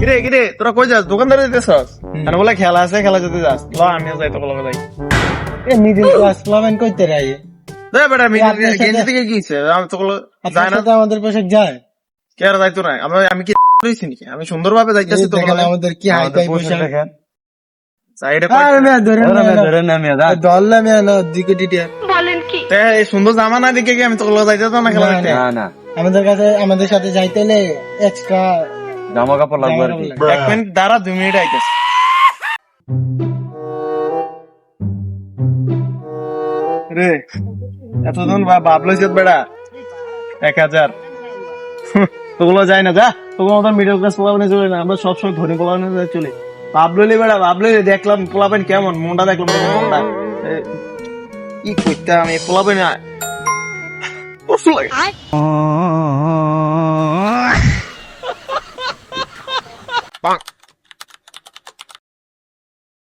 কিরে কিরে তোরা কই যাস দোকানদারে যেতেছস আর বলে খেলা আছে খেলা যেতে যাস ল আমিও যাই তোকে লগে যাই এ মিডিল ক্লাস প্লাবেন কইতে রাই দে বেটা আমি আপনার সাথে- গেঞ্জি থেকে কি হইছে আমি তোকে আপনার যাই না সাথে আমাদের পোশাক যায় কে আর যাইতো না আমি কি রইছি নাকি আমি সুন্দরভাবে যাইতেছি এই তোকে দেখেন আমাদের কি হাই ফাই পোশাক যাই এটা আরে মিয়া ধরেন না ধরেন না মিয়া দল্লা মিয়া না দিকে টিটিয়া তে এই সুন্দর জামা না দেখে কি আমি তোকে লগে যাইতে না খেলা দেখতে না না আমাদের সাথে যাইতে হলে এক্সট্রা জামা কাপড় লাগবে আর কি এক মিনিট দাঁড়া 2 মিনিট আইতেছে রে এতজন বাপ লইছে বেড়া 1000 তোগুলো যায় না যা তোগুলো আমাদের মিডল ক্লাস পোলাপানে চলে না আমরা সবসময় ধনী পোলাপানে চলে বাপ লইলে বেড়া বাপ লইলে দেখলাম পোলাপান কেমন মনটা দেখলাম মনটা কি করতে আমি পোলাপান কষ্ট লাগে